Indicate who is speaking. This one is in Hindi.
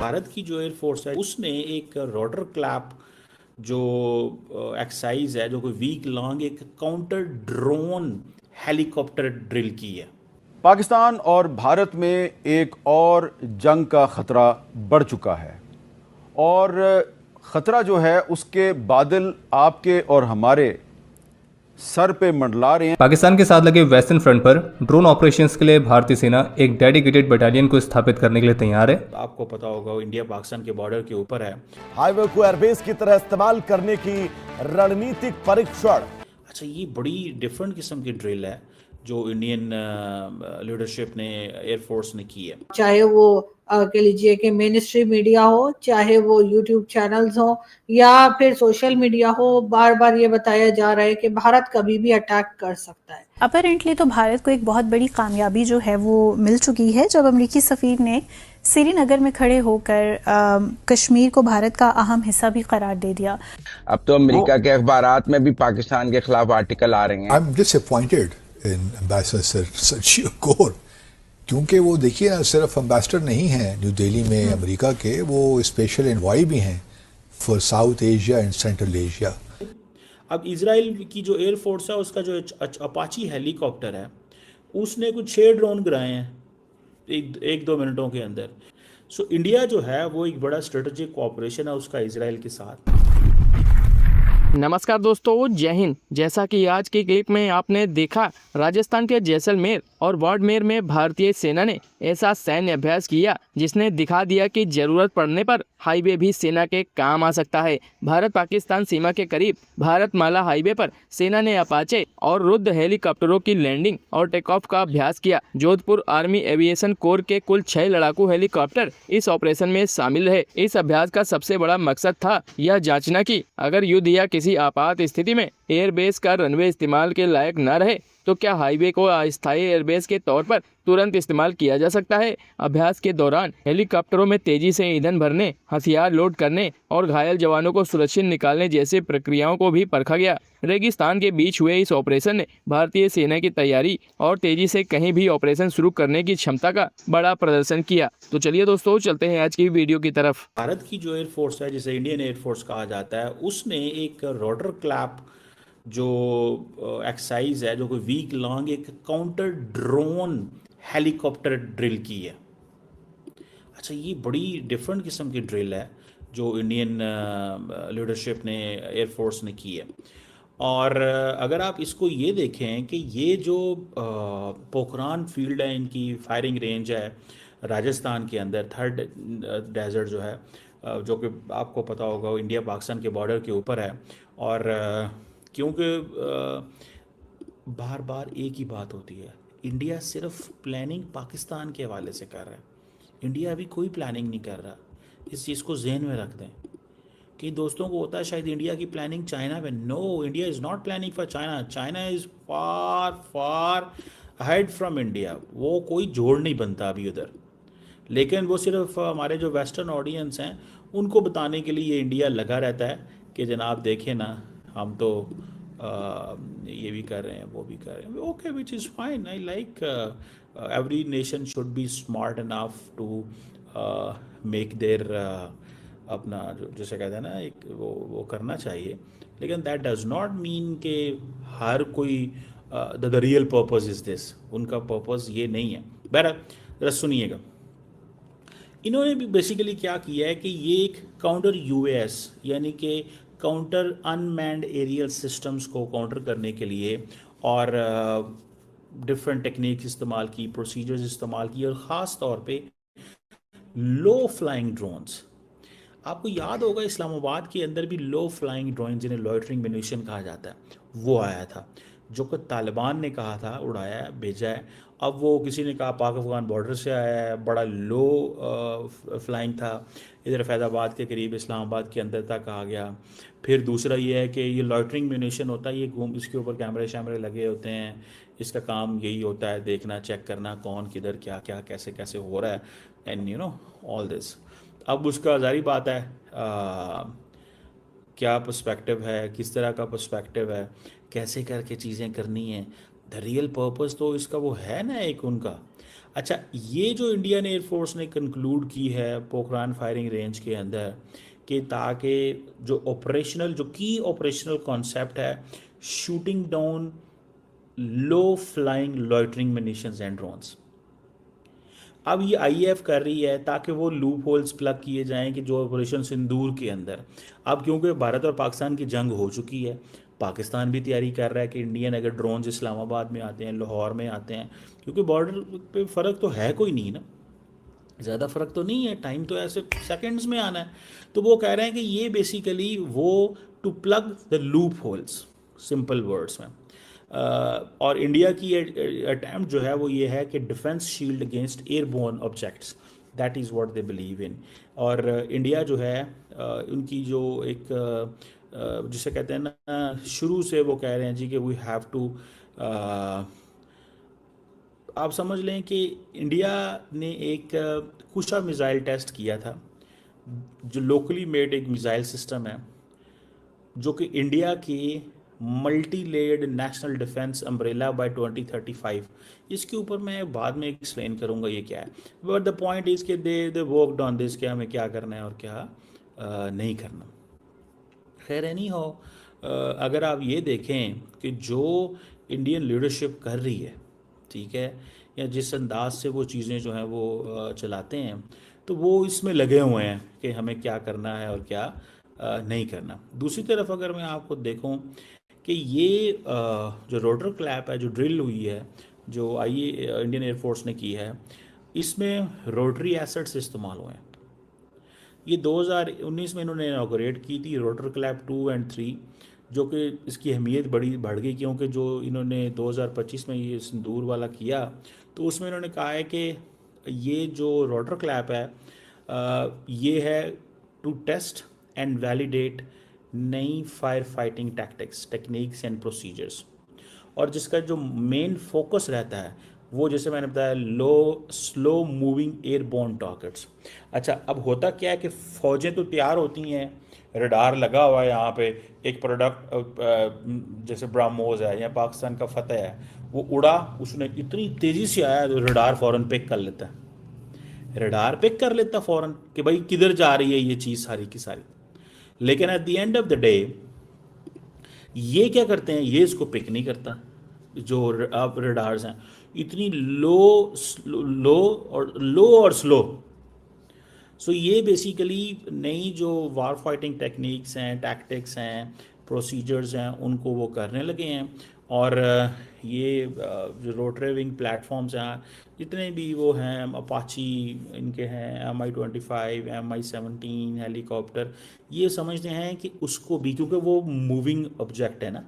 Speaker 1: भारत की जो एयरफोर्स है उसने एक रोटर क्लैप जो एक्सरसाइज है जो कोई वीक लॉन्ग एक काउंटर ड्रोन हेलीकॉप्टर ड्रिल की है।
Speaker 2: पाकिस्तान और भारत में एक और जंग का खतरा बढ़ चुका है और खतरा जो है उसके बादल आपके और हमारे सर पे मंडला रहे हैं।
Speaker 3: पाकिस्तान के साथ लगे वेस्टर्न फ्रंट पर ड्रोन ऑपरेशंस के लिए भारतीय सेना एक डेडिकेटेड बटालियन को स्थापित करने के लिए तैयार है।
Speaker 1: आपको पता होगा इंडिया पाकिस्तान के बॉर्डर के ऊपर है।
Speaker 4: हाईवे को एयरबेस की तरह इस्तेमाल करने की रणनीतिक परीक्षण।
Speaker 1: अच्छा, ये बड़ी डिफरेंट किस्म की ड्रिल है जो इंडियन लीडरशिप ने एयरफोर्स ने की है।
Speaker 5: चाहे वो कह लीजिए कि मेन स्ट्रीम मीडिया हो, चाहे वो यूट्यूब चैनल्स हो या फिर सोशल मीडिया हो, बार बार ये बताया जा रहा है कि भारत कभी भी अटैक कर सकता है।
Speaker 6: अपरेंटली तो भारत को एक बहुत बड़ी कामयाबी जो है वो मिल चुकी है जब अमेरिकी सफीर ने श्रीनगर में खड़े होकर कश्मीर को भारत का अहम हिस्सा भी करार दे दिया।
Speaker 7: अब तो अमेरिका के अखबारात में भी पाकिस्तान के खिलाफ आर्टिकल आ रहे हैं।
Speaker 8: I am disappointed in ambassador सचिव कौर, क्योंकि वो देखिए ना सिर्फ एम्बेसडर नहीं हैं न्यू दिल्ली में अमेरिका के, वो स्पेशल एनवॉय भी हैं for south Asia and central Asia.
Speaker 1: अब इजराइल की जो एयरफोर्स है उसका जो अपाची हेलीकॉप्टर है उसने कुछ 6 ड्रोन गिराए हैं एक दो मिनटों के अंदर। सो इंडिया जो है वो एक बड़ा स्ट्रेटेजिक कोऑपरेशन है उसका इजराइल के साथ।
Speaker 9: नमस्कार दोस्तों, जय हिंद। जैसा कि आज की क्लिप में आपने देखा, राजस्थान के जैसलमेर और बाड़मेर में भारतीय सेना ने ऐसा सैन्य अभ्यास किया जिसने दिखा दिया कि जरूरत पड़ने पर हाईवे भी सेना के काम आ सकता है। भारत पाकिस्तान सीमा के करीब भारतमाला हाईवे पर सेना ने अपाचे और रुद्र हेलीकॉप्टरों की लैंडिंग और टेक ऑफ का अभ्यास किया। जोधपुर आर्मी एविएशन कोर के कुल 6 लड़ाकू हेलीकॉप्टर इस ऑपरेशन में शामिल है। इस अभ्यास का सबसे बड़ा मकसद था यह जांचना कि अगर युद्ध या किसी आपात स्थिति में एयरबेस का रनवे इस्तेमाल के लायक न रहे तो क्या हाईवे को अस्थायी एयरबेस के तौर पर तुरंत इस्तेमाल किया जा सकता है। अभ्यास के दौरान हेलीकॉप्टरों में तेजी से ईंधन भरने, हथियार लोड करने और घायल जवानों को सुरक्षित निकालने जैसी प्रक्रियाओं को भी परखा गया। रेगिस्तान के बीच हुए इस ऑपरेशन ने भारतीय सेना की तैयारी और तेजी से कहीं भी ऑपरेशन शुरू करने की क्षमता का बड़ा प्रदर्शन किया। तो चलिए दोस्तों, चलते हैं आज की वीडियो की तरफ।
Speaker 1: भारत की जो एयरफोर्स है जिसे इंडियन एयरफोर्स कहा जाता है उसने एक रोटर क्लैप जो एक्सरसाइज है जो कोई वीक लॉन्ग एक काउंटर ड्रोन हेलीकॉप्टर ड्रिल की है। अच्छा, ये बड़ी डिफरेंट किस्म की ड्रिल है जो इंडियन लीडरशिप ने एयरफोर्स ने की है। और अगर आप इसको ये देखें कि ये जो पोखरान फील्ड है, इनकी फायरिंग रेंज है राजस्थान के अंदर, थर्ड डेजर्ट जो है जो कि आपको पता होगा इंडिया पाकिस्तान के बॉर्डर के ऊपर है। और क्योंकि बार बार एक ही बात होती है, इंडिया सिर्फ प्लानिंग पाकिस्तान के हवाले से कर रहा है, इंडिया अभी कोई प्लानिंग नहीं कर रहा। इस चीज़ को जहन में रख दें कि दोस्तों को होता है शायद इंडिया की प्लानिंग चाइना में। No, India is not planning for China. China is far far ahead from India. वो कोई जोड़ नहीं बनता अभी उधर, लेकिन वो सिर्फ हमारे जो वेस्टर्न ऑडियंस हैं उनको बताने के लिए इंडिया लगा रहता है कि जनाब देखें ना, हम तो ये भी कर रहे हैं वो भी कर रहे हैं। Okay, which is fine. I like every nation should be smart enough to make their अपना जो जैसे कहते हैं ना एक वो करना चाहिए, लेकिन दैट डज नॉट मीन कि हर कोई the real purpose is this. उनका पर्पस ये नहीं है। बहरहाल जरा सुनिएगा, इन्होंने भी बेसिकली क्या किया है कि ये एक काउंटर यूएस यानी कि काउंटर अनमैन्ड एरियल सिस्टम्स को काउंटर करने के लिए और डिफरेंट टेक्निक्स इस्तेमाल की, प्रोसीजर्स इस्तेमाल की, और ख़ास तौर पे लो फ्लाइंग ड्रोन्स। आपको याद होगा इस्लामाबाद के अंदर भी लो फ्लाइंग ड्रोन जिन्हें लॉइटरिंग म्यूनिशन कहा जाता है वो आया था, जो कि तालिबान ने कहा था उड़ाया है, भेजा है। अब वो किसी ने कहा पाक अफगान बॉर्डर से आया है, बड़ा लो फ्लाइंग था, इधर फैज़ाबाद के करीब इस्लामाबाद के अंदर तक आ गया। फिर दूसरा ये है कि ये लॉइटरिंग म्यूनिशन होता है, ये इसके ऊपर कैमरे शैमरे लगे होते हैं, इसका काम यही होता है देखना, चेक करना कौन किधर क्या क्या कैसे कैसे हो रहा है, and you know all this. अब उसका जारी बात है क्या पर्सपेक्टिव है, किस तरह का पर्सपेक्टिव है, कैसे करके चीज़ें करनी है। द रियल पर्पस तो इसका वो है ना एक उनका। अच्छा, ये जो इंडियन एयरफोर्स ने कंक्लूड की है पोखरान फायरिंग रेंज के अंदर कि ताकि जो की ऑपरेशनल कॉन्सेप्ट है shooting down low flying loitering munitions and drones, अब ये आईएएफ कर रही है ताकि वो लूप होल्स प्लग किए जाएं कि जो ऑपरेशन सिंदूर के अंदर, अब क्योंकि भारत और पाकिस्तान की जंग हो चुकी है, पाकिस्तान भी तैयारी कर रहा है कि इंडियन अगर ड्रोन्स इस्लामाबाद में आते हैं, लाहौर में आते हैं, क्योंकि बॉर्डर पे फ़र्क तो है कोई नहीं ना, ज़्यादा फ़र्क तो नहीं है, टाइम तो ऐसे सेकंड्स में आना है, तो वो कह रहे हैं कि ये बेसिकली वो to plug the loopholes, simple words में। और इंडिया की अटैम्प्ट जो है वो ये है कि defence shield against airborne objects, that is what they believe in. और इंडिया जो है उनकी जो एक जिसे कहते हैं ना, शुरू से वो कह रहे हैं जी कि वी हैव टू, आप समझ लें कि इंडिया ने एक कुशा मिसाइल टेस्ट किया था, जो लोकली मेड एक मिसाइल सिस्टम है, जो कि इंडिया की multi layered national defence umbrella by 2035, इसके ऊपर मैं बाद में एक्सप्लेन करूंगा ये क्या है, बट द पॉइंट इज़ कि दे वर्कड ऑन दिस, क्या हमें क्या करना है और क्या नहीं करना। खैर एनी हो, अगर आप ये देखें कि जो इंडियन लीडरशिप कर रही है, ठीक है, या जिस अंदाज से वो चीज़ें जो हैं वो चलाते हैं, तो वो इसमें लगे हुए हैं कि हमें क्या करना है और क्या नहीं करना। दूसरी तरफ अगर मैं आपको देखूं कि ये जो रोटर क्लैप है जो ड्रिल हुई है, जो इंडियन एयरफोर्स ने की है, इसमें रोटरी एसेट्स इस्तेमाल हुए हैं। ये 2019 में इन्होंने इनॉग्रेट की थी रोटर क्लैप 2 और 3, जो कि इसकी अहमियत बढ़ गई, क्योंकि जो इन्होंने 2025 में ये सिंदूर वाला किया, तो उसमें इन्होंने कहा है कि ये जो रोटर क्लैप है ये है टू टेस्ट एंड वैलिडेट नई fire fighting tactics, techniques and procedures, और जिसका जो मेन फोकस रहता है वो, जैसे मैंने बताया, स्लो मूविंग एयरबोर्न टारगेट्स। अच्छा, अब होता क्या है कि फ़ौजें तो तैयार होती हैं, रडार लगा हुआ है यहाँ पे, एक प्रोडक्ट जैसे ब्राह्मोस है या पाकिस्तान का फतेह है, वो उड़ा, उसने इतनी तेज़ी से आया तो रडार फ़ौरन पिक कर लेता है, रडार पिक कर लेता फ़ौरन कि भाई किधर जा रही है ये चीज़ सारी की सारी। लेकिन at the end of the day ये क्या करते हैं, ये इसको पिक नहीं करता, जो आप रडार्स हैं इतनी लो और स्लो। सो ये बेसिकली नई जो वार फाइटिंग टेक्निक्स हैं, टैक्टिक्स हैं, प्रोसीजर्स हैं, उनको वो करने लगे हैं। और ये जो रोटरी विंग प्लेटफॉर्म्स हैं जितने भी वो हैं, अपाची इनके हैं, MI-25, MI-17 हेलीकॉप्टर, ये समझते हैं कि उसको भी, क्योंकि वो मूविंग ऑब्जेक्ट है ना,